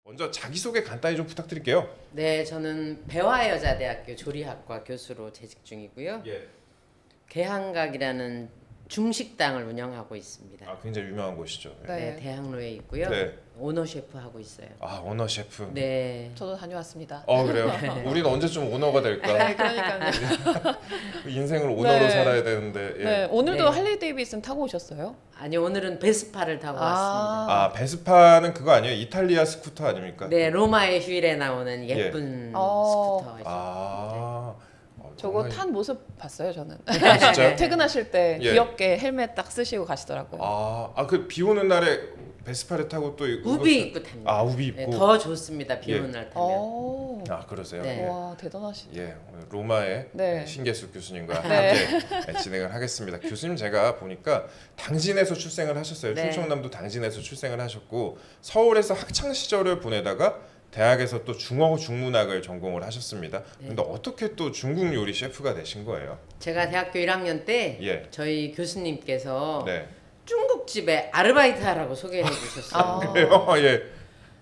먼저 자기소개 간단히 좀 부탁드릴게요. 네, 저는 배화여자대학교 조리학과 교수로 재직 중이고요. 예. 개항각이라는 중식당을 운영하고 있습니다. 아, 굉장히 유명한 곳이죠. 예. 네, 대학로에 있고요. 네. 오너 셰프 하고 있어요. 아, 오너 셰프. 네. 저도 다녀왔습니다. 그래요? 우리는 언제쯤 오너가 될까? 네, 그러니까요. 인생을 오너로 네. 살아야 되는데. 예. 네, 오늘도 네. 할리 데이비슨 타고 오셨어요? 아니, 오늘은 베스파를 타고 왔습니다. 아, 베스파는 그거 아니에요? 이탈리아 스쿠터 아닙니까? 네, 로마의 휴일에 나오는 예쁜 스쿠터죠. 아. 저거 정말- 탄 모습 봤어요, 저는. 아, 진짜요? 퇴근하실 때 예. 귀엽게 헬멧 딱 쓰시고 가시더라고요. 그 비 오는 날에 베스파를 타고 또 우비 입고 탑니다. 아, 우비 입고. 네, 더 좋습니다. 비 예. 오는 날 타면. 아, 그러세요? 네. 와, 대단하시네. 예, 오늘 로마의 네. 신계수 교수님과 네. 함께 진행을 하겠습니다. 교수님 제가 보니까 당진에서 출생을 하셨어요. 네. 충청남도 당진에서 출생을 하셨고 서울에서 학창 시절을 보내다가 대학에서 또 중어 중문학을 전공을 하셨습니다. 네. 근데 어떻게 또 중국 요리 셰프가 되신 거예요? 제가 대학교 1학년 때 예. 저희 교수님께서 네. 중국집에 아르바이트 하라고 소개해 주셨어요. 아. 그래요? 예.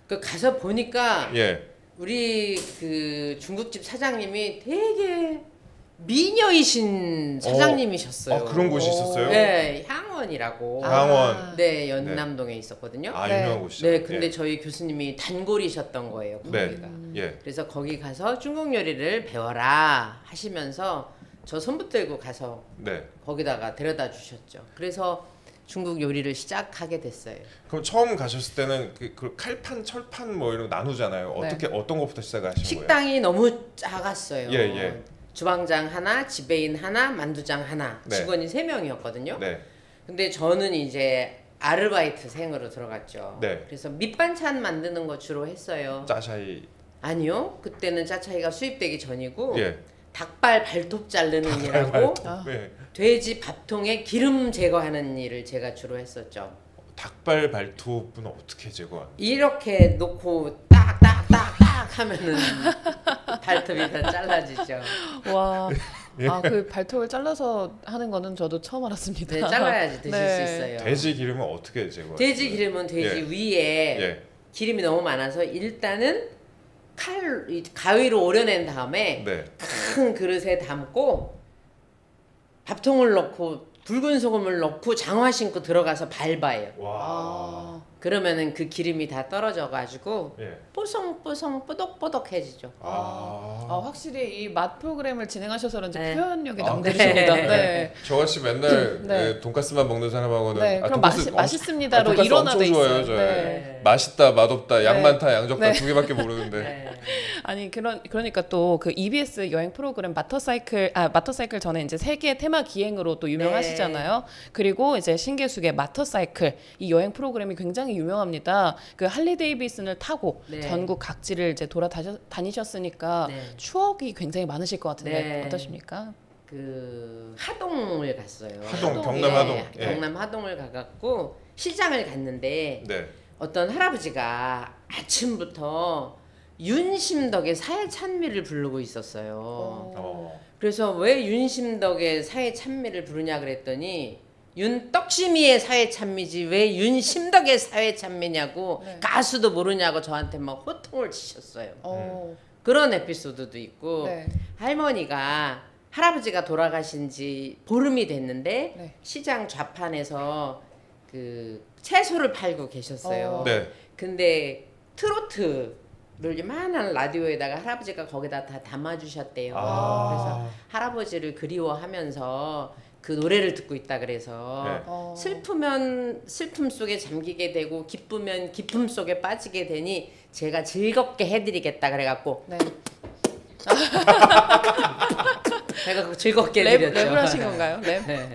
그 가서 보니까 예. 우리 그 중국집 사장님이 되게 미녀이신 사장님이셨어요. 그런 곳이 있었어요? 네, 향원이라고. 향원. 네, 연남동에 있었거든요. 아, 네. 유명한 곳이죠. 네, 근데 예. 저희 교수님이 단골이셨던 거예요. 네. 거기가. 예. 그래서 거기 가서 중국 요리를 배워라 하시면서 저 손 붙들고 가서 네. 거기다가 데려다 주셨죠. 그래서 중국 요리를 시작하게 됐어요. 그럼 처음 가셨을 때는 그 칼판, 철판 뭐 이런 거 나누잖아요. 네. 어떤 것부터 시작을 하신 거예요? 식당이 너무 작았어요. 예, 예. 주방장 하나, 지배인 하나, 만두장 하나, 네. 직원이 3명이었거든요. 네. 근데 저는 이제 아르바이트생으로 들어갔죠. 네. 그래서 밑반찬 만드는 거 주로 했어요. 짜샤이. 아니요, 그때는 짜차이가 수입되기 전이고 예. 닭발 발톱 자르는 일하고 네. 돼지 밥통에 기름 제거하는 일을 제가 주로 했었죠. 닭발 발톱은 어떻게 제거하는? 이렇게 놓고 딱딱딱딱 하면은 발톱이 다 잘라지죠. 와. 예. 그 발톱을 잘라서 하는 거는 저도 처음 알았습니다. 네, 잘라야지 드실 네. 수 있어요. 돼지 기름은 어떻게 제거해요? 돼지 기름은 돼지 위에 예. 기름이 너무 많아서 일단은 가위로 오려낸 다음에 네. 큰 그릇에 담고 밥통을 넣고 붉은 소금을 넣고 장화 신고 들어가서 밟아요. 와. 그러면은 그 기름이 다 떨어져 가지고 예. 뽀송뽀송 뽀독뽀독해지죠. 확실히 이 맛 프로그램을 진행하셔서 그런지 네. 표현력이 아, 남다르십니다. 네. 네. 저같이 맨날 네. 돈가스만 먹는 사람하고는 네, 그럼 돈가스 맛있습니다로 돈가스 일원화돼 엄청 좋아해요, 있어요. 저. 네. 맛있다, 맛없다, 양 네. 많다, 양 적다 네. 두 개밖에 모르는데. 네. 아니 그러니까 또 그 EBS 여행 프로그램 마터사이클 전에 이제 세계 테마 기행으로 또 유명하시잖아요. 그리고 이제 신계숙의 마터사이클 이 여행 프로그램이 굉장히 유명합니다. 그 할리 데이비슨을 타고 네. 전국 각지를 이제 다니셨으니까 네. 추억이 굉장히 많으실 것 같은데 네. 어떠십니까? 그 하동을 갔어요. 하동, 경남 예, 하동. 예. 경남 하동을 가갖고 시장을 갔는데 네. 어떤 할아버지가 아침부터 윤심덕의 사회 찬미를 부르고 있었어요. 그래서 왜 윤심덕의 사회 찬미를 부르냐 그랬더니 윤떡심이의 사회 찬미지 왜 윤심덕의 사회 찬미냐고 네. 가수도 모르냐고 저한테 막 호통을 치셨어요. 어, 그런 에피소드도 있고 네. 할머니가 할아버지가 돌아가신 지 보름이 됐는데 네. 시장 좌판에서 그 채소를 팔고 계셨어요. 네. 근데 트로트를 이만한 라디오에다가 할아버지가 거기다 다 담아주셨대요. 그래서 할아버지를 그리워하면서 그 노래를 듣고 있다 그래서 네. 슬프면 슬픔 속에 잠기게 되고 기쁘면 기쁨 속에 빠지게 되니 제가 즐겁게 해드리겠다 그래갖고 네. 제가 즐겁게 랩을 해드렸죠. 하신 건가요? 랩? 네.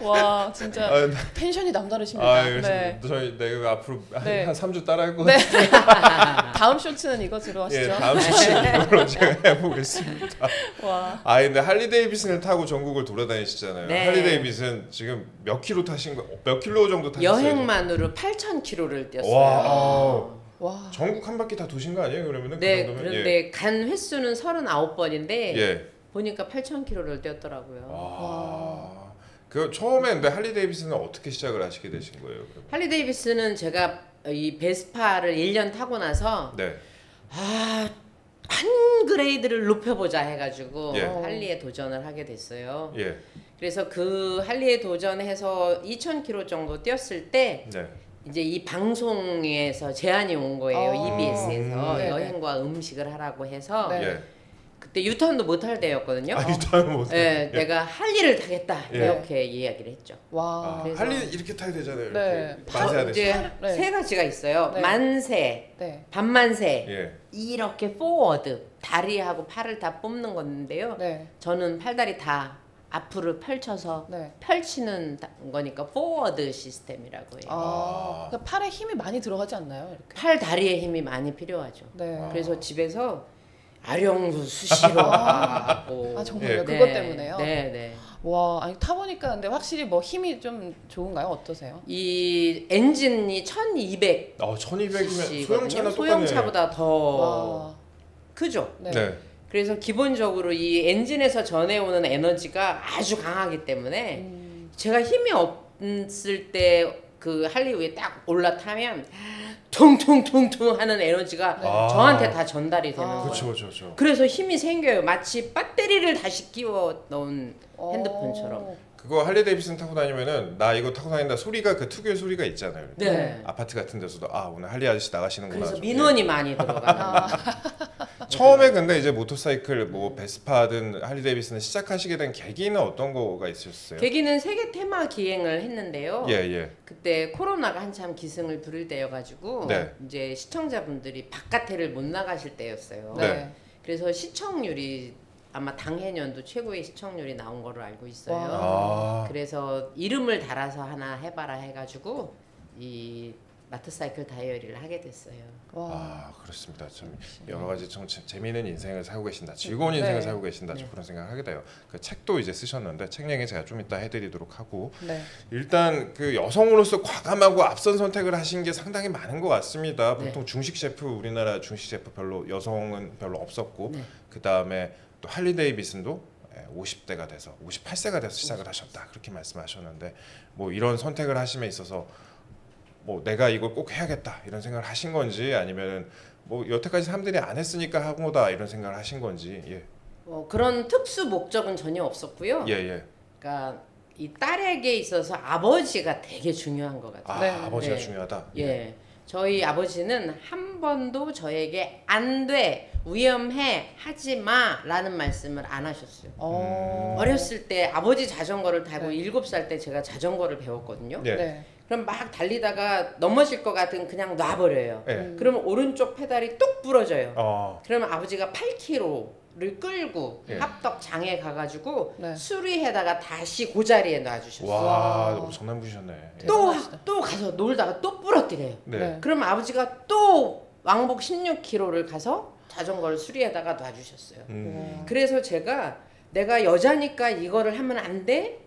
와 진짜 아, 텐션이 남다르십니다. 네. 저희 내가 앞으로 네. 한 3주 따라할 것 네. 같아요. 다음 쇼츠는 이것으로 하시죠. 예, 다음 주에 이걸로 제가 해보겠습니다. 와. 근데 할리 데이비슨을 타고 전국을 돌아다니시잖아요. 네. 할리 데이비슨 지금 몇 킬로 타신 거? 몇 킬로 정도 타셨어요? 여행만으로 8,000km를 뛰었어요. 와. 와. 전국 한 바퀴 다 도신 거 아니에요? 그러면은 네, 그 정도면? 그런데 간 횟수는 39번인데 예. 보니까 8,000km를 뛰었더라고요. 그 처음에 근데 할리 데이비슨은 어떻게 시작을 하시게 되신 거예요? 그럼? 할리 데이비스는 제가 이 베스파를 1년 타고 나서 네. 한 그레이드를 높여보자 해가지고 예. 할리에 도전을 하게 됐어요. 예. 그래서 그 할리에 도전해서 2,000km 정도 뛰었을 때 네. 이제 이 방송에서 제안이 온 거예요. EBS에서 네네. 여행과 음식을 하라고 해서 네. 예. 그때 유턴도 못 할 때였거든요. 일단 뭐. 네, 내가 할리를 타겠다 예. 이렇게 이야기를 했죠. 와. 그래서- 할리 이렇게 타야 되잖아요. 네. 이렇게 만세해야 이제 되죠. 네. 세 가지가 있어요. 네. 만세, 네. 반만세 예. 이렇게 포워드 다리하고 팔을 다 뽑는 건데요. 네. 저는 팔다리 다 앞으로 펼쳐서 네. 펼치는 거니까 포워드 시스템이라고 해요. 아. 그러니까 팔에 힘이 많이 들어가지 않나요? 이렇게. 팔 다리에 힘이 많이 필요하죠. 네. 그래서 집에서 아령도 수시로 하고. 아, 정말요? 예. 그것 때문에요? 네, 네. 와, 아니 타보니까 근데 확실히 뭐 힘이 좀 좋은가요? 어떠세요? 이 엔진이 1200 1200이면 소형차나 똑같네. 소형차보다 더 와. 크죠. 네. 네. 그래서 기본적으로 이 엔진에서 전해오는 에너지가 아주 강하기 때문에 제가 힘이 없을 때 그 할리 위에 딱 올라타면 퉁퉁퉁퉁 하는 에너지가 아. 저한테 다 전달이 되는 거예요. 그렇죠, 그렇죠. 그래서 힘이 생겨요. 마치 배터리를 다시 끼워 넣은 핸드폰처럼. 어. 그거 할리 데이비슨 타고 다니면은 나 이거 타고 다닌다 소리가 그 특유의 소리가 있잖아요. 네. 아파트 같은 데서도 아 오늘 할리 아저씨 나가시는구나. 그래서 좀. 민원이 많이 들어가는. 처음에 근데 이제 모터사이클 뭐 베스파든 할리 데이비슨을 시작하시게 된 계기는 어떤 거가 있으셨어요? 계기는 세계 테마 기행을 했는데요. 예, 예. 그때 코로나가 한참 기승을 부릴 때여가지고 네. 이제 시청자분들이 바깥에를 못 나가실 때였어요. 네. 그래서 시청률이 아마 당해년도 최고의 시청률이 나온 걸로 알고 있어요. 아. 그래서 이름을 달아서 하나 해봐라 해가지고 이 마트사이클 다이어리를 하게 됐어요. 와. 아 그렇습니다. 참 여러 가지 참 재미있는 인생을 살고 계신다, 즐거운 인생을 네. 살고 계신다, 좀 그런 생각을 하게 돼요. 그 책도 이제 쓰셨는데 책 얘기 제가 좀 이따 해드리도록 하고 네. 일단 그 여성으로서 과감하고 앞선 선택을 하신 게 상당히 많은 것 같습니다. 네. 보통 중식 셰프 우리나라 중식 셰프 별로 여성은 별로 없었고 네. 그 다음에 또 할리 데이비슨도 50대가 돼서 58세가 돼서 시작을 하셨다 그렇게 말씀하셨는데 뭐 이런 선택을 하심에 있어서 뭐 내가 이걸 꼭 해야겠다 이런 생각을 하신 건지 아니면은 뭐 여태까지 사람들이 안 했으니까 하는 거다 이런 생각을 하신 건지 예. 그런 특수 목적은 전혀 없었고요. 예, 예. 그러니까 이 딸에게 있어서 아버지가 되게 중요한 것 같아요. 아, 네. 아버지가 네. 중요하다. 예. 저희 아버지는 한 번도 저에게 안 돼, 위험해, 하지 마 라는 말씀을 안 하셨어요. 어렸을 때 아버지 자전거를 타고 네. 7살 때 제가 자전거를 배웠거든요. 예. 네. 그럼 막 달리다가 넘어질 것 같으면 그냥 놔버려요. 예. 그러면 오른쪽 페달이 뚝 부러져요. 어. 그러면 아버지가 8km를 끌고 예. 합덕장에 가가지고 네. 수리해다가 다시 그 자리에 놔주셨어요. 와, 와. 엄청난 분이셨네. 예. 또 가서 놀다가 또 부러뜨려요. 네. 네. 그럼 아버지가 또 왕복 16km를 가서 자전거를 수리해다가 놔주셨어요. 그래서 제가 내가 여자니까 이거를 하면 안 돼?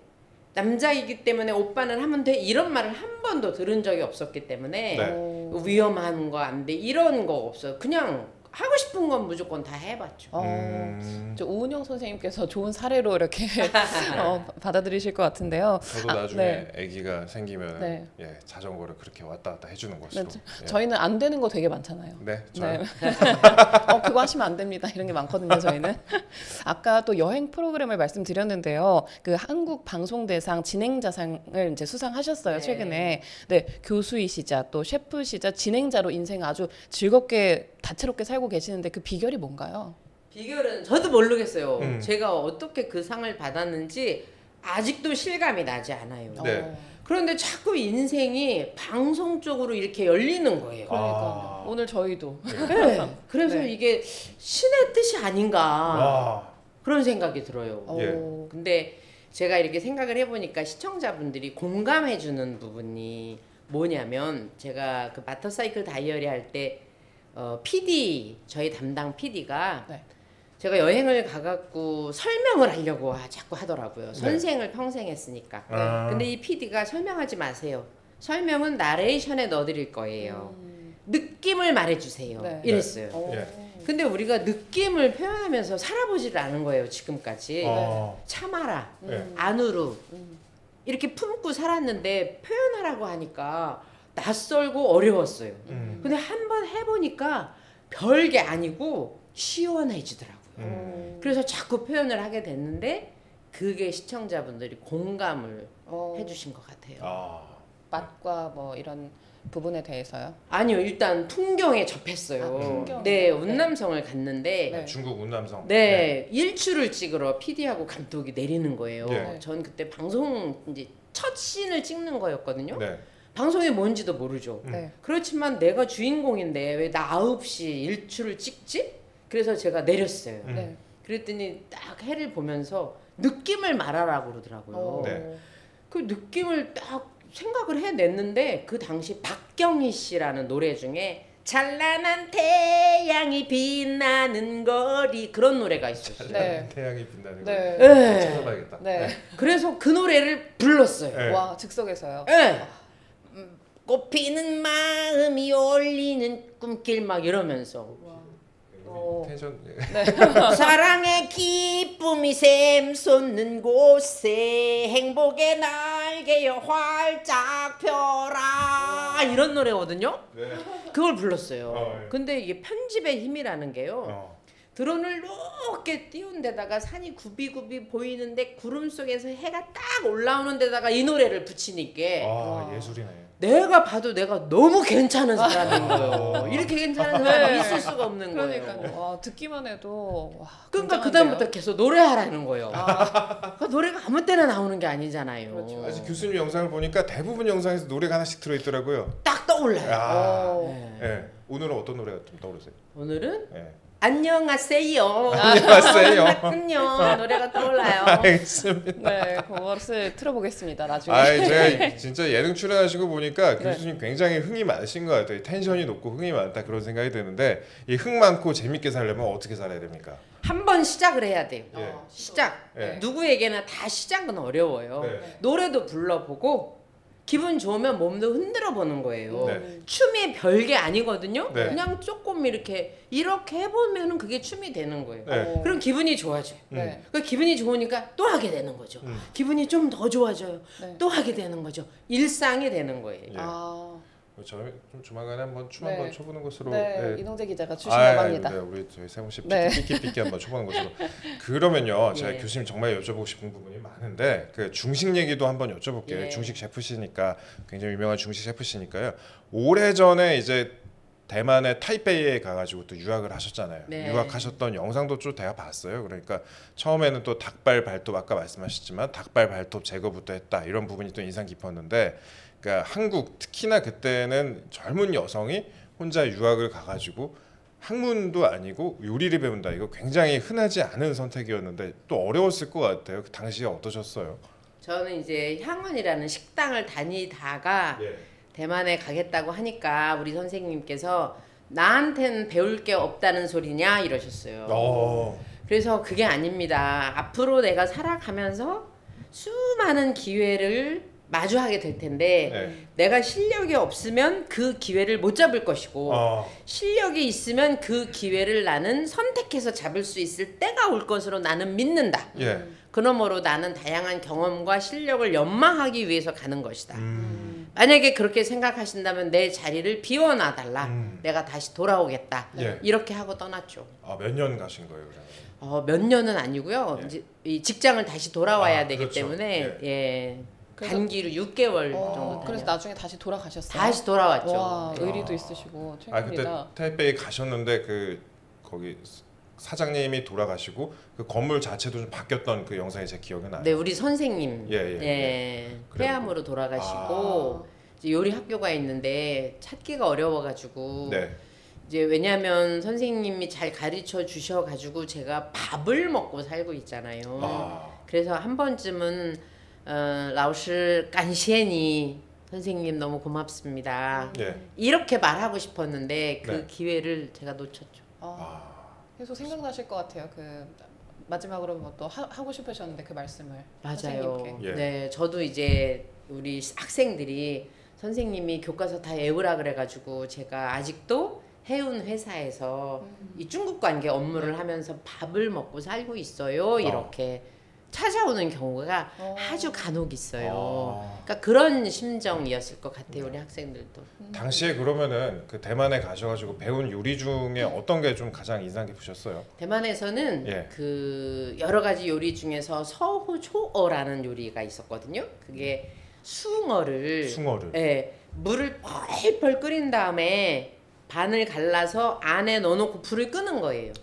남자이기 때문에 오빠는 하면 돼? 이런 말을 한 번도 들은 적이 없었기 때문에 네. 위험한 거 안 돼? 이런 거 없어요. 그냥 하고 싶은 건 무조건 다 해봤죠. 저 우은영 선생님께서 좋은 사례로 이렇게 받아들이실 것 같은데요. 저도 아, 나중에 네. 아기가 생기면 네. 예, 자전거를 그렇게 왔다 갔다 해주는 것으로. 네, 예. 저희는 안 되는 거 되게 많잖아요. 네, 저요. 네. 그거 하시면 안 됩니다. 이런 게 많거든요, 저희는. 아까 또 여행 프로그램을 말씀드렸는데요. 그 한국 방송대상 진행자상을 이제 수상하셨어요, 네. 최근에. 네, 교수이시자 또 셰프시자 진행자로 인생 아주 즐겁게 다채롭게 살고 계시는데 그 비결이 뭔가요? 비결은 저도 모르겠어요. 음. 제가 어떻게 그 상을 받았는지 아직도 실감이 나지 않아요. 네. 그런데 자꾸 인생이 방송 쪽으로 이렇게 열리는 거예요. 그러니까 오늘 저희도 네. 그래서 네. 이게 신의 뜻이 아닌가 와. 그런 생각이 들어요. 예. 근데 제가 이렇게 생각을 해보니까 시청자분들이 공감해주는 부분이 뭐냐면 제가 그 마터사이클 다이어리 할 때 PD 저희 담당 PD가 네. 제가 여행을 가갖고 설명을 하려고 자꾸 하더라고요. 네. 선생을 평생 했으니까. 아. 근데 이 PD가 설명하지 마세요. 설명은 나레이션에 넣어드릴 거예요. 느낌을 말해주세요. 네. 이랬어요. 예. 근데 우리가 느낌을 표현하면서 살아보지를 않은 거예요. 지금까지. 어. 참아라. 예. 안으로. 이렇게 품고 살았는데 표현하라고 하니까 낯설고 어려웠어요. 근데 한번 해보니까 별게 아니고 시원해지더라고요. 그래서 자꾸 표현을 하게 됐는데 그게 시청자분들이 공감을 해주신 것 같아요. 맛과 뭐 이런 부분에 대해서요? 아니요, 일단 풍경에 접했어요. 풍경. 네, 운남성을 갔는데 네. 중국 운남성. 네, 일출을 찍으러 PD하고 감독이 내리는 거예요. 네. 전 그때 방송 이제 첫 씬을 찍는 거였거든요. 네. 방송이 뭔지도 모르죠. 네. 그렇지만 내가 주인공인데 왜 나 9시 일출을 찍지? 그래서 제가 내렸어요. 네. 그랬더니 딱 해를 보면서 느낌을 말하라고 그러더라고요. 네. 그 느낌을 딱 생각을 해냈는데 그 당시 박경희 씨라는 노래 중에 찬란한 태양이 빛나는 거리 그런 노래가 있었어요. 네. 태양이 빛나는 거. 네. 네. 찾아봐야겠다. 네. 그래서 그 노래를 불렀어요. 네. 와, 즉석에서요. 네. 꽃피는 마음이 올리는 꿈길 막 이러면서 텐션. 사랑의 기쁨이 샘솟는 곳에 행복의 날개여 활짝 펴라 이런 노래거든요. 네. 그걸 불렀어요. 네. 근데 이게 편집의 힘이라는 게요. 드론을 높게 띄운 데다가 산이 굽이굽이 보이는데 구름 속에서 해가 딱 올라오는 데다가 이 노래를 붙이니까 예술이네. 내가 봐도 내가 너무 괜찮은 사람인 거예요. 이렇게 괜찮은 사람이 있을 수가 없는 거예요. 그러니까 와, 듣기만 해도 와, 그러니까 굉장한데요? 그다음부터 계속 노래하라는 거예요. 그 노래가 아무 때나 나오는 게 아니잖아요. 그렇죠. 아직 교수님 영상을 보니까 대부분 영상에서 노래가 하나씩 들어있더라고요. 딱 떠올라요. 오. 네. 네. 오늘은 어떤 노래가 좀 떠오르세요? 오늘은 네. 안녕하세요. 안녕하세요. 안녕 노래가 떠올라요. 알겠습니다. 네, 그것을 틀어보겠습니다. 나중에. 제가 진짜 예능 출연하시고 보니까 교수님 굉장히 흥이 많으신 것 같아요. 텐션이 높고 흥이 많다 그런 생각이 드는데 이 흥 많고 재밌게 살려면 어떻게 살아야 됩니까? 한 번 시작을 해야 돼요. 예. 시작. 네. 누구에게나 다 시작은 어려워요. 네. 노래도 불러보고 기분 좋으면 몸도 흔들어 보는 거예요. 네. 춤이 별게 아니거든요. 네. 그냥 조금 이렇게 해보면은 그게 춤이 되는 거예요. 네. 그럼 기분이 좋아져요. 네. 그 기분이 좋으니까 또 하게 되는 거죠. 기분이 좀 더 좋아져요. 네. 또 하게 되는 거죠. 일상이 되는 거예요. 예. 아, 저희 좀 조만간에 한번 춤 네. 한번 춰보는 것으로. 네, 이동재 기자가 주신다고 합니다. 네, 우리 저희 세훈 씨 네. 삐끼삐끼 한번 쳐보는 것으로. 그러면요, 제가 예. 교수님 정말 여쭤보고 싶은 부분이 많은데 그 중식 얘기도 한번 여쭤볼게요. 예. 중식 셰프시니까 굉장히 유명한 중식 셰프시니까요. 오래전에 이제 대만의 타이베이에 가가지고 또 유학을 하셨잖아요. 네. 유학하셨던 영상도 좀 제가 봤어요. 그러니까 처음에는 또 닭발 발톱 아까 말씀하셨지만 닭발 발톱 제거부터 했다 이런 부분이 또 인상 깊었는데, 그러니까 한국 특히나 그때는 젊은 여성이 혼자 유학을 가가지고 학문도 아니고 요리를 배운다 이거 굉장히 흔하지 않은 선택이었는데 또 어려웠을 것 같아요. 그 당시에 어떠셨어요? 저는 이제 향원이라는 식당을 다니다가 예. 대만에 가겠다고 하니까 우리 선생님께서 나한테는 배울 게 없다는 소리냐 이러셨어요. 그래서 그게 아닙니다. 앞으로 내가 살아가면서 수많은 기회를 마주하게 될 텐데 네. 내가 실력이 없으면 그 기회를 못 잡을 것이고 실력이 있으면 그 기회를 나는 선택해서 잡을 수 있을 때가 올 것으로 나는 믿는다. 예. 그러므로 나는 다양한 경험과 실력을 연마하기 위해서 가는 것이다. 만약에 그렇게 생각하신다면 내 자리를 비워놔달라. 내가 다시 돌아오겠다. 예. 이렇게 하고 떠났죠. 몇 년 가신 거예요, 그러면? 몇 년은 아니고요. 예. 이제 이 직장을 다시 돌아와야 되기 그렇죠. 때문에 예. 그래서- 단기로 6개월 정도 그래서 다녀. 나중에 다시 돌아가셨어요. 다시 돌아왔죠. 와, 네. 의리도 있으시고 그때 최고입니다. 타이베이 가셨는데 그 거기 사장님이 돌아가시고 그 건물 자체도 좀 바뀌었던 그 영상이 제 기억에 나요. 네, 우리 선생님 예. 폐암으로 돌아가시고 이제 요리 학교가 있는데 찾기가 어려워가지고 네. 이제 왜냐하면 선생님이 잘 가르쳐 주셔가지고 제가 밥을 먹고 살고 있잖아요. 그래서 한 번쯤은 라오스 간시에니 선생님 너무 고맙습니다. 예. 이렇게 말하고 싶었는데 그 네. 기회를 제가 놓쳤죠. 계속 생각나실 것 같아요. 그 마지막으로 뭐 또 하고 싶으셨는데 그 말씀을 맞아요. 선생님께. 예. 네, 저도 이제 우리 학생들이 선생님이 교과서 다 외우라 그래가지고 제가 아직도 해운 회사에서 이 중국 관계 업무를 하면서 밥을 먹고 살고 있어요. 이렇게 찾아오는 경우가 아주 간혹 있어요. 아. 그러니까 그런 심정이었을 것 같아요, 우리 학생들도. 당시에 그러면은 그 대만에 가셔가지고 배운 요리 중에 어떤 게 좀 가장 인상 깊으셨어요? 대만에서는 예. 그 여러 가지 요리 중에서 서호초어라는 요리가 있었거든요. 그게 숭어를 숭어를. 예, 물을 펄펄 끓인 다음에 반을 갈라서 안에 넣어놓고 불을 끄는 거예요.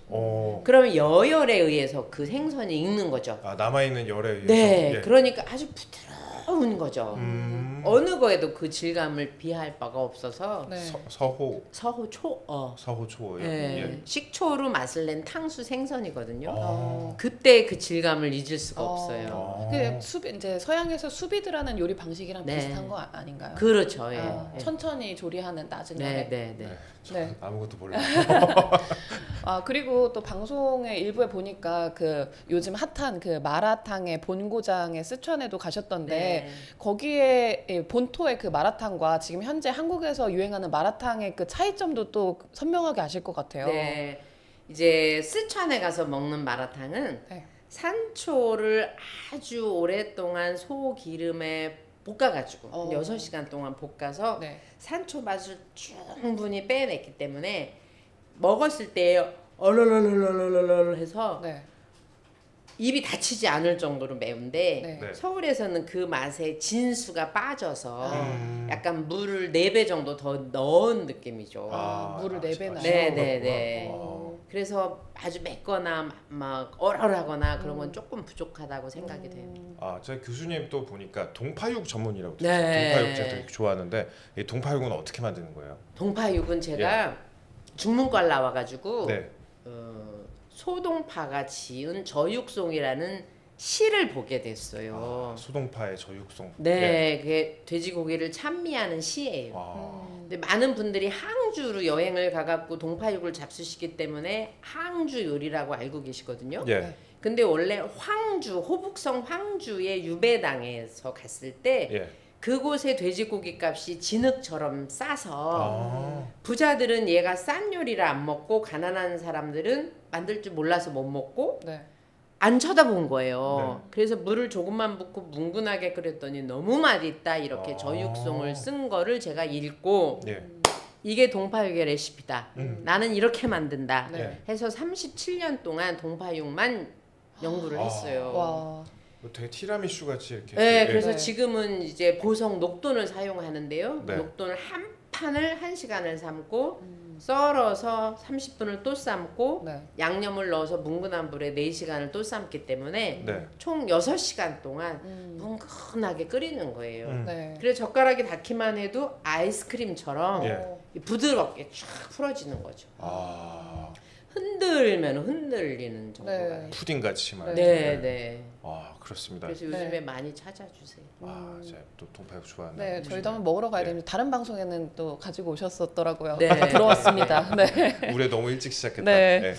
그러면 여열에 의해서 그 생선이 익는 거죠. 아 남아있는 열에 의해서. 네, 예. 그러니까 아주 부드러운 거죠. 음. 어느 거에도 그 질감을 비할 바가 없어서 네. 서호초어. 서호초예요. 네. 예. 식초로 맛을 낸 탕수 생선이거든요. 아. 그때 그 질감을 잊을 수가 없어요. 그 수비 이제 서양에서 수비드라는 요리 방식이랑 네. 비슷한 거 아닌가요? 그렇죠. 예. 아, 예. 천천히 조리하는 낮은 네, 열에. 네, 네. 네. 아무것도 몰라요. 아 그리고 또 방송의 일부에 보니까 그 요즘 핫한 그 마라탕의 본고장의 쓰촨에도 가셨던데 네. 거기에 본토의 그 마라탕과 지금 현재 한국에서 유행하는 마라탕의 그 차이점도 또 선명하게 아실 것 같아요. 네. 이제 쓰촨에 가서 먹는 마라탕은 네. 산초를 아주 오랫동안 소기름에 볶아가지고 한 6시간 동안 볶아서 네. 산초 맛을 충분히 빼냈기 때문에 먹었을 때 얼얼얼얼얼얼 해서 네. 입이 다치지 않을 정도로 매운데 네. 네. 서울에서는 그 맛에 진수가 빠져서 음. 약간 물을 4배 정도 더 넣은 느낌이죠. 물을 4배나. 네. 아. 그래서 아주 맵거나 막 얼얼하거나 그런 건 조금 부족하다고 생각이 돼요. 아, 제 교수님 또 보니까 동파육 전문이라고 네. 들었어요. 동파육 제가 되게 좋아하는데 이 동파육은 어떻게 만드는 거예요? 동파육은 제가 중문과 나와가지고 네. 소동파가 지은 저육송이라는 시를 보게 됐어요. 아, 소동파의 저육송. 네, 그게 돼지고기를 찬미하는 시예요. 아. 근데 많은 분들이 항주로 여행을 가갖고 동파육을 잡수시기 때문에 항주 요리라고 알고 계시거든요. 예. 근데 원래 황주, 호북성 황주의 유배당에서 갔을 때 예. 그곳의 돼지고기 값이 진흙처럼 싸서 아. 부자들은 얘가 싼 요리를 안 먹고 가난한 사람들은 만들 줄 몰라서 못 먹고 네. 안 쳐다본 거예요. 네. 그래서 물을 조금만 붓고 뭉근하게 끓였더니 너무 맛있다 이렇게 아. 저육송을 쓴 거를 제가 읽고 예. 이게 동파육의 레시피다. 나는 이렇게 만든다. 네. 해서 37년 동안 동파육만 연구를 아. 했어요. 와. 되게 티라미슈 같이 이렇게. 네, 예. 그래서 네. 지금은 이제 보석 녹돈을 사용하는데요. 네. 녹돈을 한 판을 1시간을 삶고 썰어서 30분을 또 삶고 네. 양념을 넣어서 뭉근한 불에 4시간을 또 삶기 때문에 네. 총 6시간 동안 뭉근하게 끓이는 거예요. 네. 그래서 젓가락이 닿기만 해도 아이스크림처럼 예. 부드럽게 쫙 풀어지는 거죠. 아. 흔들면 흔들리는 정도가. 네. 푸딩 같이 말. 네, 네. 아, 그렇습니다. 그래서 네. 요즘에 많이 찾아주세요. 아, 제가 또 동파육 좋아하는. 네, 저희도 한번 먹으러 가야 네. 됩니다. 다른 방송에는 또 가지고 오셨었더라고요. 네. 들어왔습니다. 네. 올해 너무 일찍 시작했다. 네. 네.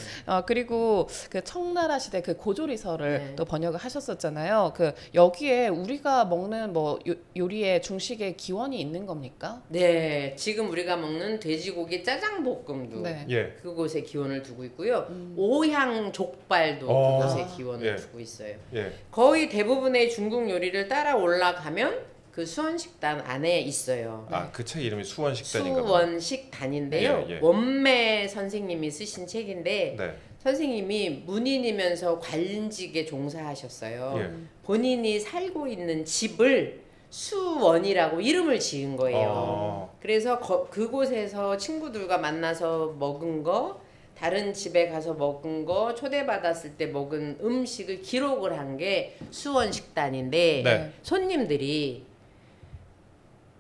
그리고 그 청나라 시대 그 고조리서를 네. 또 번역을 하셨었잖아요. 그 여기에 우리가 먹는 뭐 요리의 중식의 기원이 있는 겁니까? 네, 지금 우리가 먹는 돼지고기 짜장볶음도 네. 예. 그곳에 기원을 두고 있고요. 오향 족발도 어. 그곳에 기원을 예. 두고 있어요. 예. 거의 대부분의 중국 요리를 따라 올라가면 그 수원식단 안에 있어요. 아, 그 책 이름이 수원식단인가 봐요. 수원식단인데요. 예, 예. 원매 선생님이 쓰신 책인데 네. 선생님이 문인이면서 관직에 종사하셨어요. 예. 본인이 살고 있는 집을 수원이라고 이름을 지은 거예요. 그래서 그곳에서 친구들과 만나서 먹은 거, 다른 집에 가서 먹은 거, 초대받았을 때 먹은 음식을 기록을 한 게 수원식단인데 네. 손님들이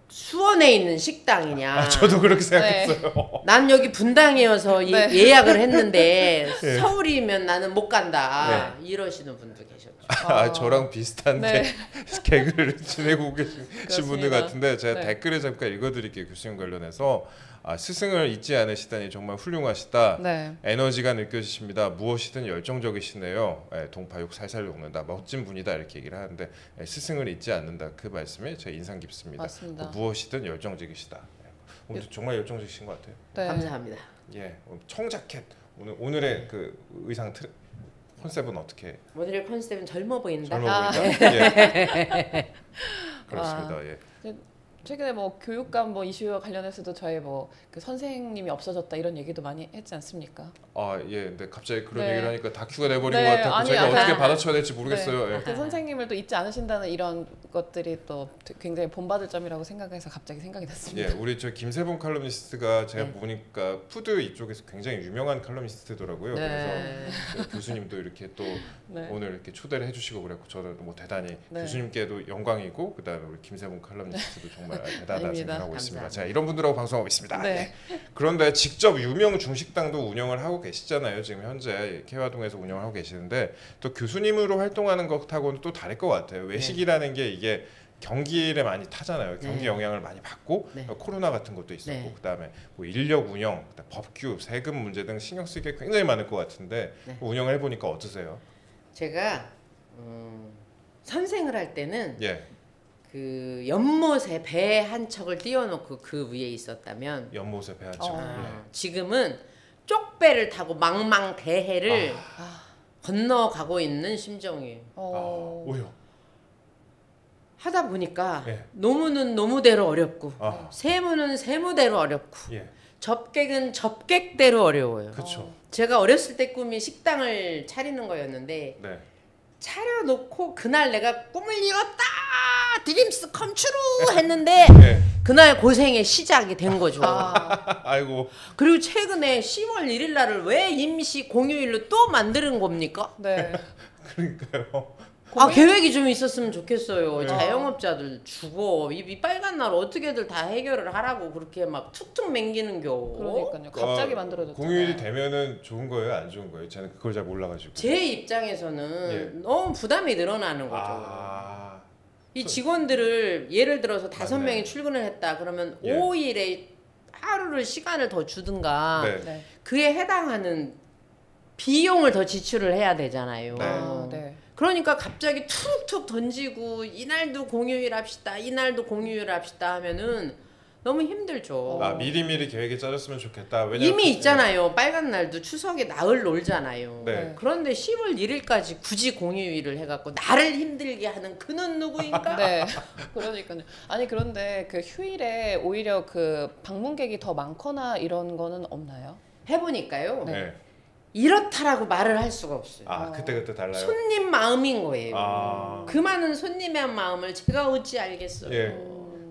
수원에 있는 식당이냐? 아, 저도 그렇게 생각했어요. 난 여기 분당이어서 네. 예약을 했는데 예. 서울이면 나는 못 간다. 이러시는 분도 계셨죠. 아, 저랑 비슷한 네. 개그를 지내고 계신 분들 그렇습니다. 같은데 제가 네. 댓글에 잠깐 읽어드릴게요. 교수님 관련해서 스승을 잊지 않으시다니 정말 훌륭하시다. 네. 에너지가 느껴지십니다. 무엇이든 열정적이시네요. 동파육 살살 녹는다. 멋진 분이다 이렇게 얘기를 하는데 스승을 잊지 않는다. 그 말씀이 제 인상 깊습니다. 맞습니다. 무엇이든 열정적이시다. 오늘 정말 열정적이신 것 같아요. 네. 감사합니다. 예, 청자켓 오늘의 그 의상 컨셉은 어떻게? 오늘의 컨셉은 젊어 보인다. 젊어 보인다. 예. 그렇습니다. 예. 최근에 뭐 교육감 뭐 이슈와 관련해서도 저희 뭐 그 선생님이 없어졌다 이런 얘기도 많이 했지 않습니까? 아 예. 근데 갑자기 그런 네. 얘기를 하니까 다큐가 돼버린 네, 것 같아서 아니, 제가 아니, 어떻게 아니. 받아쳐야 될지 모르겠어요. 네. 예. 그 선생님을 또 잊지 않으신다는 이런 것들이 또 굉장히 본받을 점이라고 생각해서 갑자기 생각이 났습니다. 예, 우리 저 김세봉 칼럼니스트가 제가 네. 보니까 푸드 이쪽에서 굉장히 유명한 칼럼니스트더라고요. 네. 그래서 그 교수님도 이렇게 또 네. 오늘 이렇게 초대를 해주시고 그랬고 저는 뭐 대단히 네. 교수님께도 영광이고 그다음에 우리 김세봉 칼럼니스트도 정말 대단하다 아닙니다. 생각하고 있습니다. 감사합니다. 제가 이런 분들하고 방송하고 있습니다. 네. 그런데 직접 유명 중식당도 운영을 하고 계시잖아요. 지금 현재 개화동에서 운영을 하고 계시는데 또 교수님으로 활동하는 것하고는 또 다를 것 같아요. 외식이라는 게 이게 경기를 많이 타잖아요. 경기 네. 영향을 많이 받고 네. 코로나 같은 것도 있었고 네. 그다음에 뭐 인력 운영, 그다음 법규, 세금 문제 등 신경 쓸 게 굉장히 많을 것 같은데 네. 운영을 해보니까 어떠세요? 제가 선생을 할 때는 예, 그 연못에 배 한 척을 띄워놓고 그 위에 있었다면 연못에 배하죠. 지금은 쪽배를 타고 망망대해를 아, 건너가고 있는 심정이에요. 오요. 하다 보니까 예. 노무는 노무대로 어렵고 아, 세무는 세무대로 어렵고 예, 접객은 접객대로 어려워요. 그렇죠. 제가 어렸을 때 꿈이 식당을 차리는 거였는데 네. 차려놓고 그날 내가 꿈을 이뤘다 드림스 컴츄루 했는데 예. 그날 고생의 시작이 된 거죠. 아이고. 그리고 최근에 10월 1일 날을 왜 임시 공휴일로 또 만드는 겁니까? 네. 그러니까요. 아 계획이 좀 있었으면 좋겠어요. 네. 자영업자들 죽어 이 빨간 날 어떻게들 다 해결을 하라고 그렇게 막 툭툭 맹기는겨. 그러니까요. 갑자기 만들어졌잖아요. 공휴일이 되면은 좋은 거예요, 안 좋은 거예요? 저는 그걸 잘 몰라가지고. 제 입장에서는 예. 너무 부담이 늘어나는 거죠. 아, 이 직원들을 예를 들어서 5명이 맞네. 출근을 했다 그러면 예. 5일에 하루를 시간을 더 주든가 네. 네. 그에 해당하는 비용을 더 지출을 해야 되잖아요. 네. 네. 그러니까 갑자기 툭툭 던지고 이날도 공휴일 합시다 이날도 공휴일 합시다 하면은 너무 힘들죠. 아 미리미리 계획이 짜졌으면 좋겠다. 왜냐면 이미 있잖아요. 빨간 날도 추석에 나흘 놀잖아요. 네. 그런데 10월 1일까지 굳이 공휴일을 해갖고 나를 힘들게 하는 그는 누구인가? 네. 그러니까요. 아니 그런데 그 휴일에 오히려 그 방문객이 더 많거나 이런 거는 없나요? 해보니까요. 네. 이렇다라고 말을 할 수가 없어요. 아 그때 달라요. 손님 마음인 거예요. 아. 그 많은 손님의 마음을 제가 어찌 알겠어요. 예.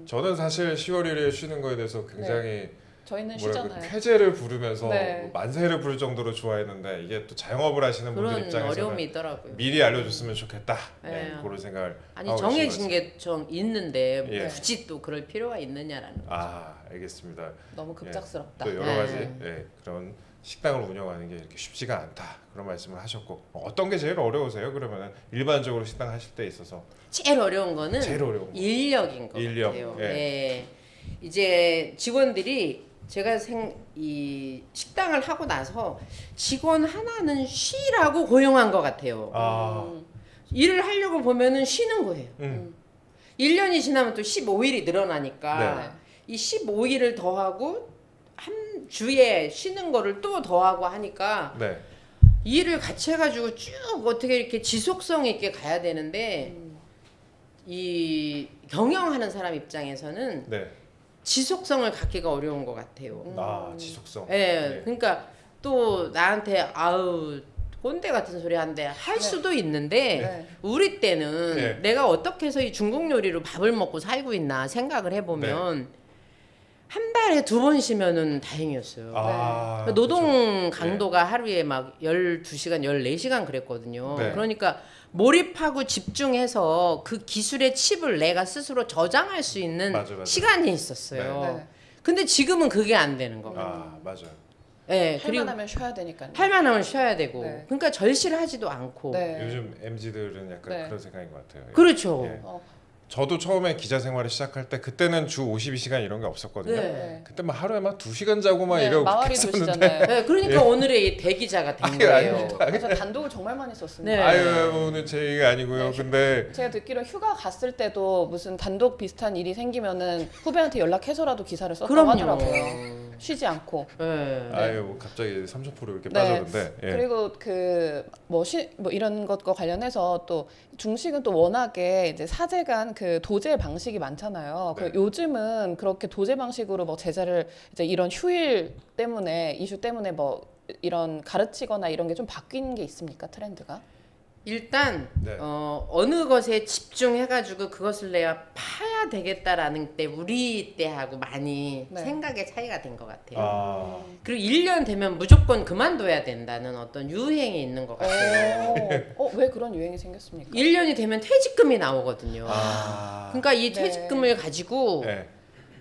저는 사실 10월 1일에 쉬는 거에 대해서 굉장히 저희는 뭐랄까 쉬잖아요. 쾌제를 부르면서 네. 만세를 부를 정도로 좋아했는데 이게 또 자영업을 하시는 분들 그런 입장에서는 어려움이 있더라고요. 미리 알려줬으면 좋겠다. 네. 네, 그런 생각을 아니 하고 정해진 계신 게 좀 있는데 예. 굳이 또 그럴 필요가 있느냐라는 거죠. 아 알겠습니다. 너무 급작스럽다. 또 여러 네. 가지 그런 식당을 운영하는 게 이렇게 쉽지가 않다 그런 말씀을 하셨고 어떤 게 제일 어려우세요? 그러면은 일반적으로 식당 하실 때 있어서 제일 어려운 거는 제일 어려운 거. 인력인 것 인력, 같아요. 예. 네. 이제 직원들이 제가 이 식당을 하고 나서 직원 하나는 쉬라고 고용한 것 같아요. 아, 일을 하려고 보면은 쉬는 거예요. 1년이 지나면 또 15일이 네. 늘어나니까 이 15일을 더하고 한 주에 쉬는 거를 또 더하고 하니까 네, 일을 같이 해가지고 쭉 어떻게 이렇게 지속성 있게 가야 되는데 이 경영하는 사람 입장에서는 네. 지속성을 갖기가 어려운 것 같아요. 아 지속성. 예, 네. 그러니까 또 나한테 아우 꼰대 같은 소리 한데 할 수도 있는데 네. 우리 때는 네. 내가 어떻게 해서 이 중국 요리로 밥을 먹고 살고 있나 생각을 해보면 네. 한 달에 2번 쉬면은 다행이었어요. 아, 노동 그렇죠. 강도가 하루에 막 12시간, 14시간 그랬거든요. 네. 그러니까 몰입하고 집중해서 그 기술의 칩을 내가 스스로 저장할 수 있는 맞아. 시간이 있었어요. 네. 근데 지금은 그게 안 되는 거. 아 맞아요. 네, 할 만하면 쉬어야 되니까요. 할만하면 쉬어야 되고. 네. 그러니까 절실하지도 않고. 네. 요즘 MZ들은 약간 네. 그런 생각인 것 같아요. 그렇죠. 예. 어, 저도 처음에 기자 생활을 시작할 때 그때는 주 52시간 이런 게 없었거든요. 네. 그때 막 하루에 막 2시간 자고 막 네, 이러고 마와리 했었는데 도시잖아요. 네, 그러니까 오늘의 이 대기자가 된 아니, 거예요. 아닙니다. 그래서 단독을 정말 많이 썼습니다. 네. 아유 오늘 제 얘기가 아니고요. 네. 근데 제가 듣기로 휴가 갔을 때도 무슨 단독 비슷한 일이 생기면은 후배한테 연락해서라도 기사를 썼다고 그럼요. 하더라고요. 쉬지 않고. 네. 아유 뭐 갑자기 30% 이렇게 네. 빠졌는데. 예. 그리고 그 뭐 이런 것과 관련해서 또 중식은 또 워낙에 이제 사제간 그 도제 방식이 많잖아요. 네. 그 요즘은 그렇게 도제 방식으로 뭐 제자를 이제 이런 휴일 때문에 이슈 때문에 뭐 이런 가르치거나 이런 게 좀 바뀐 게 있습니까? 트렌드가? 일단 네. 어느 것에 집중해가지고 그것을 내가 파야 되겠다라는 때 우리 때하고 많이 네. 생각의 차이가 된 것 같아요. 아. 그리고 1년 되면 무조건 그만둬야 된다는 어떤 유행이 있는 것 같아요. 왜 그런 유행이 생겼습니까? 1년이 되면 퇴직금이 나오거든요. 아. 그러니까 이 네. 퇴직금을 가지고 예.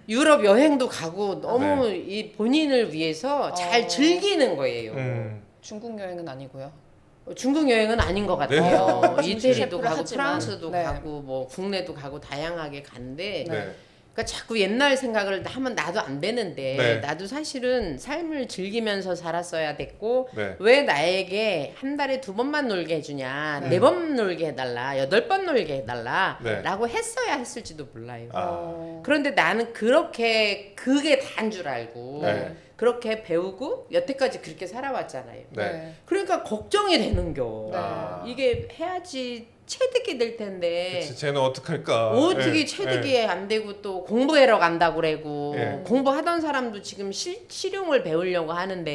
유럽 여행도 가고 너무 이 본인을 위해서 잘 즐기는 거예요. 중국 여행은 아니고요. 중국 여행은 아닌 것 네. 같아요. 중식 이태리도 셰프를 가고 하지만, 프랑스도 네. 가고 뭐 국내도 가고 다양하게 간데 네. 그러니까 자꾸 옛날 생각을 하면 나도 안 되는데 네. 나도 사실은 삶을 즐기면서 살았어야 됐고 네. 왜 나에게 한 달에 2번만 놀게 해주냐 4번 놀게 해달라 8번 놀게 해달라 네. 라고 했어야 했을지도 몰라요. 아. 그런데 나는 그렇게 그게 다인 줄 알고 네. 그렇게 배우고 여태까지 그렇게 살아왔잖아요. 네. 그러니까 걱정이 되는겨. 아. 이게 해야지 체득이 될 텐데 그치, 쟤는 어떡할까? 어떻게 예, 체득이 안 되고 또 공부하러 간다고 그러고 예. 공부하던 사람도 지금 실용을 배우려고 하는데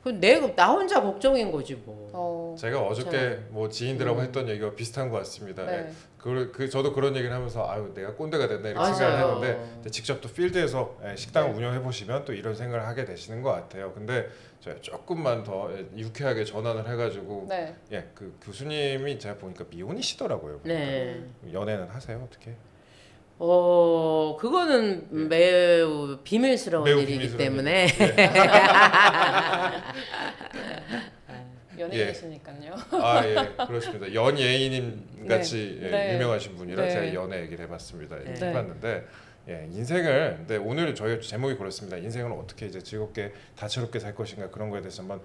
네. 나 혼자 걱정인 거지 뭐. 제가 어저께 뭐 지인들하고 했던 얘기가 비슷한 것 같습니다. 네. 그 저도 그런 얘기를 하면서 아유 내가 꼰대가 됐나 이렇게 맞아요. 생각을 했는데 근데 직접 또 필드에서 식당을 네. 운영해 보시면 또 이런 생각을 하게 되시는 것 같아요. 근데 저희 조금만 더 유쾌하게 전환을 해가지고 네. 그 교수님이 제가 보니까 미혼이시더라고요. 네. 연애는 하세요 어떻게? 그거는 매우 비밀스러운 매우 일이기 비밀스러운 때문에 연예인이시니까요. 아 예 그렇습니다. 연예인님 같이 네. 예, 네. 유명하신 분이라 네. 제가 연애 얘기를 해봤습니다. 네. 해봤는데 인생을 근데 오늘 저희 제목이 그렇습니다. 인생을 어떻게 이제 즐겁게 다채롭게 살 것인가 그런 거에 대해서 한번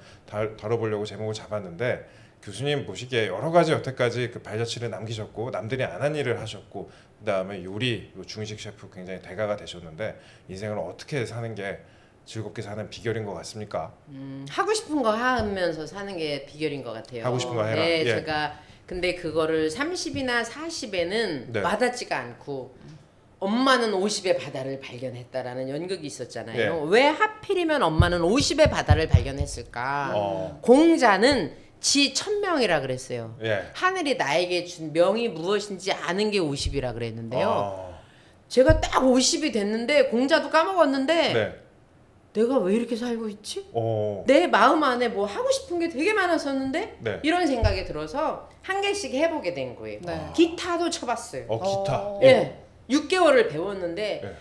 다뤄보려고 제목을 잡았는데 교수님 보시기에 여러 가지 여태까지 그 발자취를 남기셨고 남들이 안 한 일을 하셨고 그다음에 요리 중식 셰프 굉장히 대가가 되셨는데 인생을 어떻게 사는 게 즐겁게 사는 비결인 것 같습니까? 하고 싶은 거 하면서 사는 게 비결인 것 같아요. 하고 싶은 거 해라. 네, 예. 제가 근데 그거를 30이나 40에는 네. 와닿지가 않고 엄마는 50의 바다를 발견했다라는 연극이 있었잖아요. 예. 왜 하필이면 엄마는 50의 바다를 발견했을까? 어. 공자는 지 1000명이라 그랬어요. 예. 하늘이 나에게 준 명이 무엇인지 아는 게 50이라 그랬는데요. 어. 제가 딱 50이 됐는데 공자도 까먹었는데 네. 내가 왜 이렇게 살고 있지? 어. 내 마음 안에 뭐 하고 싶은 게 되게 많았었는데 네. 이런 생각이 들어서 한 개씩 해보게 된 거예요. 네. 기타도 쳐봤어요. 기타. 예. 6개월을 배웠는데 예.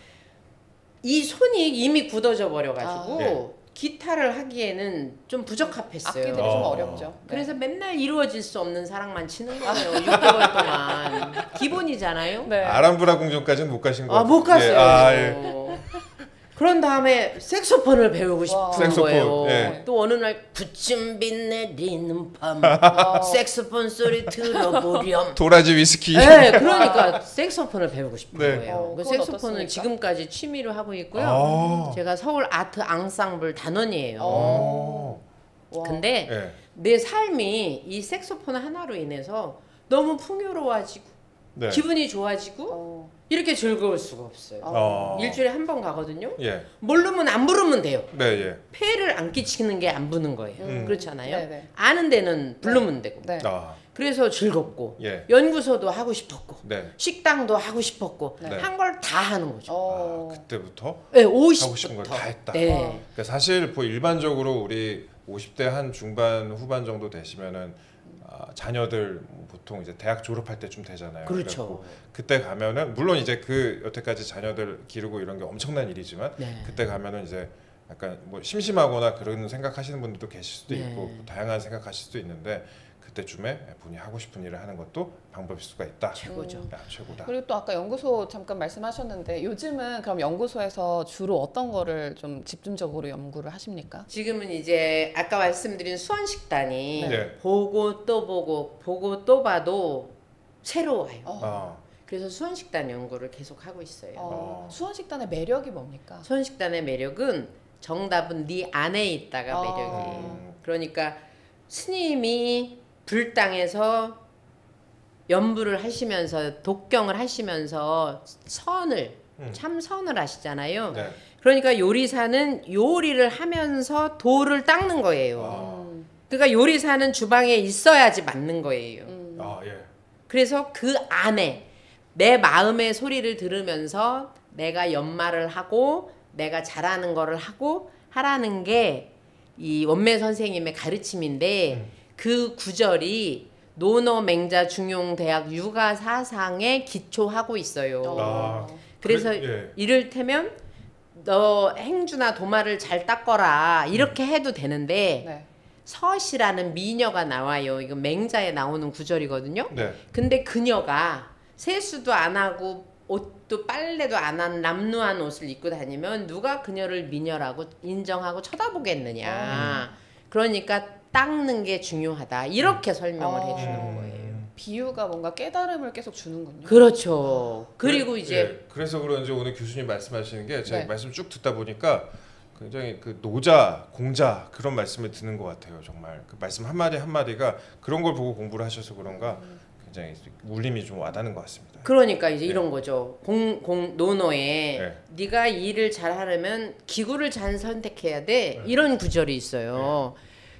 이 손이 이미 굳어져 버려가지고 예. 기타를 하기에는 좀 부적합했어요. 악기들이 좀 어렵죠. 네. 그래서 맨날 이루어질 수 없는 사랑만 치는 거예요. 6개월 동안 기본이잖아요. 네. 아람브라 궁전까지는 못 가신 거예요. 못 갔어요. 예. 아, 예. 그런 다음에 색소폰을 배우고 싶은 색소폰, 거예요. 예. 또 어느 날 부침 빛 내리는 밤 와. 색소폰 소리 들어보렴. 도라지 위스키. 네, 그러니까 색소폰을 배우고 싶은 네. 거예요. 그 그건 색소폰은 어떻습니까? 지금까지 취미로 하고 있고요. 아. 제가 서울 아트 앙상블 단원이에요. 어. 와. 근데 예. 내 삶이 이 색소폰 하나로 인해서 너무 풍요로워지고 네. 기분이 좋아지고 이렇게 즐거울 수가 없어요. 어. 일주일에 한 번 가거든요. 예. 모르면 안 부르면 돼요. 네, 예. 폐를 안 끼치는 게 안 부는 거예요. 그렇잖아요. 네네. 아는 데는 부르면 되고. 네. 아. 그래서 즐겁고 예. 연구소도 하고 싶었고 네. 식당도 하고 싶었고 네. 한 걸 다 하는 거죠. 어. 그때부터 네, 하고 50부터. 싶은 걸 다 했다. 네. 그러니까 사실 뭐 일반적으로 우리 50대 한 중반 후반 정도 되시면은 자녀들 보통 이제 대학 졸업할 때쯤 되잖아요. 그렇죠. 그래갖고 그때 가면은 물론 이제 그 여태까지 자녀들 기르고 이런 게 엄청난 일이지만 네. 그때 가면은 이제 약간 뭐 심심하거나 그런 생각하시는 분들도 계실 수도 네. 있고 다양한 생각하실 수도 있는데 그때쯤에 본인이 하고 싶은 일을 하는 것도 방법일 수가 있다. 최고죠. 야, 최고다. 그리고 또 아까 연구소 잠깐 말씀하셨는데 요즘은 그럼 연구소에서 주로 어떤 거를 좀 집중적으로 연구를 하십니까? 지금은 이제 아까 말씀드린 수원식단이 네. 보고 또 보고 보고 또 봐도 새로워요. 아, 그래서 수원식단 연구를 계속 하고 있어요. 수원식단의 매력이 뭡니까? 수원식단의 매력은 정답은 네 안에 있다가 매력이에요. 그러니까 스님이 불당에서 연부를 하시면서 독경을 하시면서 참선을 하시잖아요. 네. 그러니까 요리사는 요리를 하면서 돌을 닦는 거예요. 그러니까 요리사는 주방에 있어야지 맞는 거예요. 예. 그래서 그 안에 내 마음의 소리를 들으면서 내가 연말을 하고 내가 잘하는 거를 하고 하라는 게 이 원매 선생님의 가르침인데 그 구절이 노노맹자 중용대학 육아사상에 기초하고 있어요. 그래서 이를테면 너 행주나 도마를 잘 닦거라 이렇게 해도 되는데 네. 서시라는 미녀가 나와요. 이거 맹자에 나오는 구절이거든요. 근데 그녀가 세수도 안 하고 옷도 빨래도 안 한 남루한 옷을 입고 다니면 누가 그녀를 미녀라고 인정하고 쳐다보겠느냐. 그러니까 닦는 게 중요하다. 이렇게 설명을 해주는 거예요. 비유가 뭔가 깨달음을 계속 주는군요. 그렇죠. 그리고 이제 그래서 그런지 오늘 교수님 말씀하시는 게 제가 네. 말씀 쭉 듣다 보니까 굉장히 그 노자, 공자 그런 말씀을 듣는 것 같아요. 정말 그 말씀 한마디 한마디가 그런 걸 보고 공부를 하셔서 그런가 굉장히 울림이 좀 와닿는 것 같습니다. 그러니까 이제 이런 거죠. 노노에 네. 네가 일을 잘하려면 기구를 잘 선택해야 돼. 이런 구절이 있어요.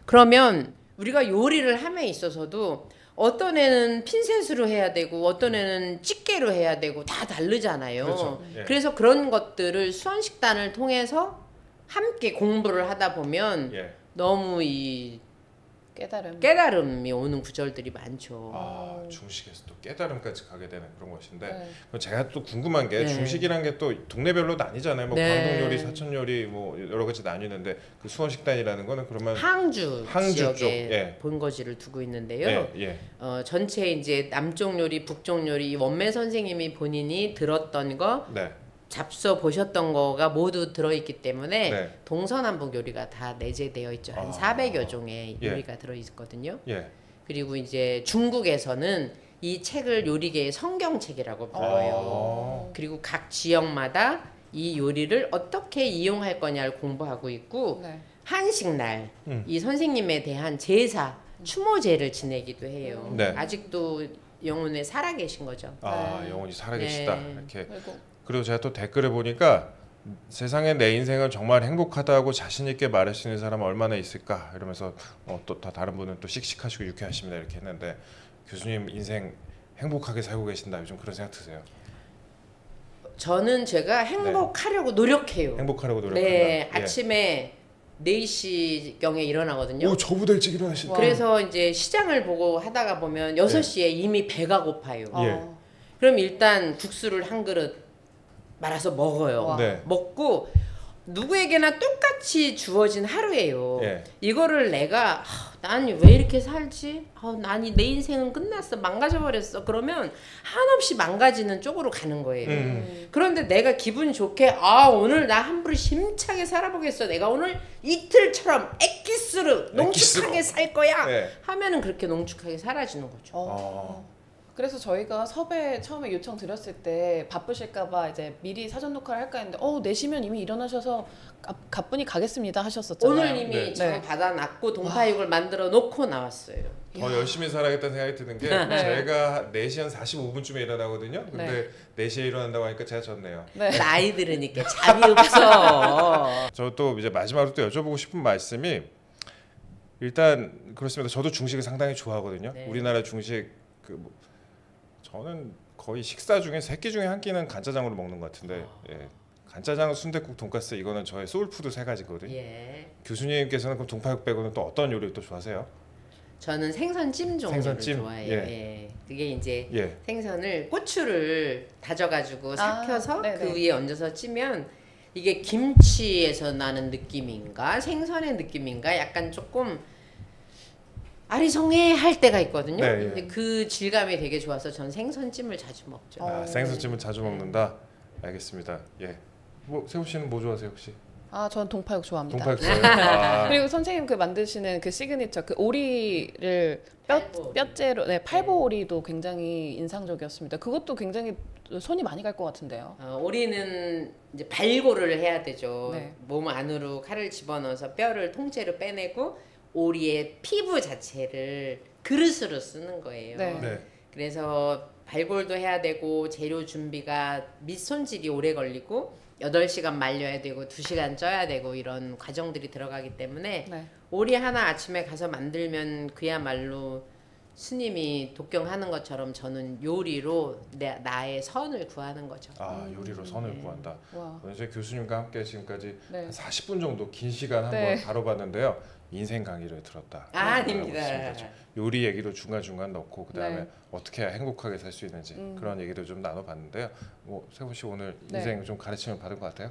그러면 우리가 요리를 함에 있어서도 어떤 애는 핀셋으로 해야 되고 어떤 애는 집게로 해야 되고 다 다르잖아요. 그렇죠. 그래서 그런 것들을 수원식단을 통해서 함께 공부를 하다 보면 너무 이 깨달음이 오는 구절들이 많죠. 중식에서 또 깨달음까지 가게 되는 그런 것인데 그럼 제가 또 궁금한 게 중식이란 게 또 동네별로 나뉘잖아요. 뭐 광동 요리, 사천 요리 뭐 여러 가지 나뉘는데 그 수원식단이라는 거는 그러면 항주 지역에 쪽, 본거지를 두고 있는데요. 예. 전체 이제 남쪽 요리, 북쪽 요리 이 원매 선생님이 본인이 들었던 거 잡숴 보셨던 거가 모두 들어있기 때문에 동서남북 요리가 다 내재되어 있죠. 한 400여 종의 요리가 들어있거든요. 그리고 이제 중국에서는 이 책을 요리계의 성경책이라고 불러요. 그리고 각 지역마다 이 요리를 어떻게 이용할 거냐를 공부하고 있고 한식날 이 선생님에 대한 제사, 추모제를 지내기도 해요. 아직도 영혼에 살아계신 거죠. 영혼이 살아계시다. 이렇게. 그리고 제가 또 댓글에 보니까 세상에 내 인생은 정말 행복하다고 자신 있게 말할 수 있는 사람은 얼마나 있을까 이러면서 또 다른 분은 또 씩씩하시고 유쾌하십니다 이렇게 했는데 교수님 인생 행복하게 살고 계신다 요즘 그런 생각 드세요? 저는 제가 행복하려고 노력해요. 행복하려고 노력한다. 네, 아침에 4시경에 일어나거든요. 오, 저보다 일찍 일어나시네. 그래서 이제 시장을 보고 하다가 보면 6시에 이미 배가 고파요. 그럼 일단 국수를 한 그릇 말아서 먹어요. 먹고 누구에게나 똑같이 주어진 하루예요. 이거를 내가 난 왜 이렇게 살지? 난 내 인생은 끝났어. 망가져버렸어. 그러면 한없이 망가지는 쪽으로 가는 거예요. 그런데 내가 기분 좋게 오늘 나 한 그릇 힘차게 살아보겠어. 내가 오늘 이틀처럼 엑기스로 농축하게 살 거야. 하면은 그렇게 농축하게 사라지는 거죠. 그래서 저희가 섭외 처음에 요청 드렸을 때 바쁘실까봐 이제 미리 사전 녹화를 할까 했는데 4시면 이미 일어나셔서 가뿐히 가겠습니다 하셨었잖아요. 오늘 이미 장 받아놨고 동파육을 만들어 놓고 나왔어요. 더 열심히 살아야겠다는 생각이 드는 게 제가 4시 한 45분쯤에 일어나거든요. 근데 4시에 일어난다고 하니까 제가 졌네요. 나이 들으니까 잠이 없어. 저 또 이제 마지막으로 또 여쭤보고 싶은 말씀이 일단 그렇습니다. 저도 중식을 상당히 좋아하거든요. 우리나라 중식 저는 거의 식사 중에 3끼 중에 한 끼는 간짜장으로 먹는 것 같은데 간짜장, 순댓국, 돈가스 이거는 저의 소울푸드 3가지거든요. 교수님께서는 그럼 동파육 빼고는 또 어떤 요리를 또 좋아하세요? 저는 생선찜 종류를 좋아해요. 그게 이제 생선을 고추를 다져가지고 삭혀서 그 위에 얹어서 찌면 이게 김치에서 나는 느낌인가 생선의 느낌인가 약간 조금 아리송해 할 때가 있거든요. 근데 그 질감이 되게 좋아서 전 생선찜을 자주 먹죠. 생선찜을 자주 먹는다. 알겠습니다. 뭐 세훈 씨는 뭐 좋아하세요 혹시? 아, 전 동파육 좋아합니다. 동파육 좋아요. 아, 그리고 선생님 그 만드시는 그 시그니처 그 오리를 팔보. 뼈째로 팔보 오리도 굉장히 인상적이었습니다. 그것도 굉장히 손이 많이 갈 것 같은데요. 오리는 이제 발골을 해야 되죠. 네. 몸 안으로 칼을 집어넣어서 뼈를 통째로 빼내고 오리의 피부 자체를 그릇으로 쓰는 거예요. 네. 네. 그래서 발골도 해야 되고 재료 준비가 밑손질이 오래 걸리고 8시간 말려야 되고 2시간 쪄야 되고 이런 과정들이 들어가기 때문에 네. 오리 하나 아침에 가서 만들면 그야말로 스님이 독경하는 것처럼 저는 요리로 나의 선을 구하는 거죠. 아, 요리로 선을 네. 구한다. 와. 오늘 저희 교수님과 함께 지금까지 네. 한 40분 정도 긴 시간 한번 네. 다뤄봤는데요. 인생 강의를 들었다. 아닙니다. 요리 얘기도 중간중간 넣고 그다음에 네. 어떻게 해야 행복하게 살 수 있는지 그런 얘기도 좀 나눠봤는데요. 뭐 세훈 씨 오늘 네. 인생 좀 가르침을 받은 것 같아요?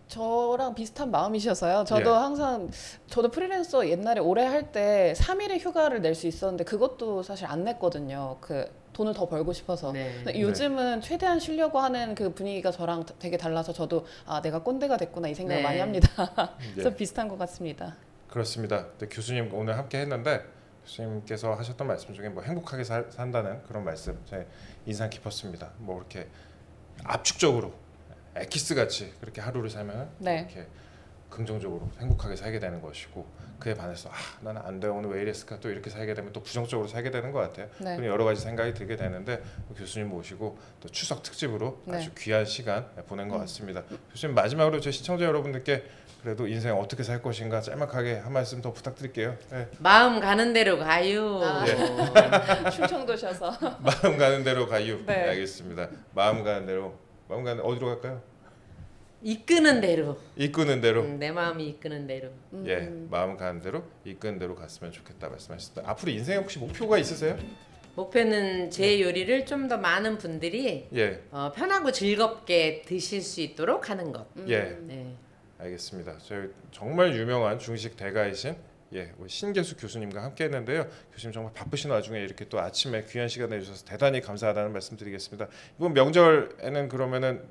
저랑 비슷한 마음이셔서요. 저도 예. 항상 저도 프리랜서 옛날에 오래 할 때 3일의 휴가를 낼 수 있었는데 그것도 사실 안 냈거든요. 그 돈을 더 벌고 싶어서. 네. 근데 요즘은 최대한 쉬려고 하는 그 분위기가 저랑 되게 달라서 저도 내가 꼰대가 됐구나 이 생각을 네. 많이 합니다. 그래서 예. 비슷한 것 같습니다. 그렇습니다. 근데 교수님 오늘 함께 했는데 교수님께서 하셨던 말씀 중에 뭐 행복하게 산다는 그런 말씀 제 인상 깊었습니다. 뭐 이렇게 압축적으로 엑기스 같이 그렇게 하루를 살면 네. 이렇게 긍정적으로 행복하게 살게 되는 것이고 그에 반해서 나는 안 돼 오늘 왜 이랬을까 또 이렇게 살게 되면 또 부정적으로 살게 되는 것 같아요. 네. 그런 여러 가지 생각이 들게 되는데 교수님 모시고 또 추석 특집으로 네. 아주 귀한 시간 보낸 것 같습니다. 교수님 마지막으로 제 시청자 여러분들께 그래도 인생 어떻게 살 것인가 짤막하게 한 말씀 더 부탁드릴게요. 네. 마음 가는 대로 가요. 충청도셔서. 마음 가는 대로 가요. 네. 네, 알겠습니다. 마음 가는 대로 어디로 갈까요? 이끄는 대로. 이끄는 대로. 내 마음이 이끄는 대로. 예, 마음 가는 대로 이끄는 대로 갔으면 좋겠다 말씀하셨습니다. 앞으로 인생에 혹시 목표가 있으세요? 목표는 제 요리를 좀 더 많은 분들이 예, 편하고 즐겁게 드실 수 있도록 하는 것. 예, 네. 알겠습니다. 저희 정말 유명한 중식 대가이신 우리 신계수 교수님과 함께했는데요. 교수님 정말 바쁘신 와중에 이렇게 또 아침에 귀한 시간 내주셔서 대단히 감사하다는 말씀드리겠습니다. 이번 명절에는 그러면은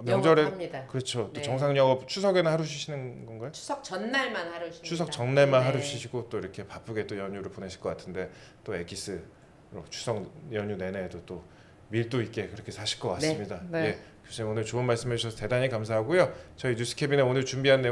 명절에 영업합니다. 그렇죠. 또 네. 정상 영업 추석에는 하루 쉬시는 건가요? 추석 전날만 하루 쉽니다. 추석 전날만 네. 하루 쉬시고 또 이렇게 바쁘게 또 연휴를 보내실 것 같은데 또 엑기스로 추석 연휴 내내에도 또 밀도 있게 그렇게 사실 것 같습니다. 네. 네. 예, 교수님 오늘 좋은 말씀해 주셔서 대단히 감사하고요. 저희 뉴스캐비넷 오늘 준비한 내용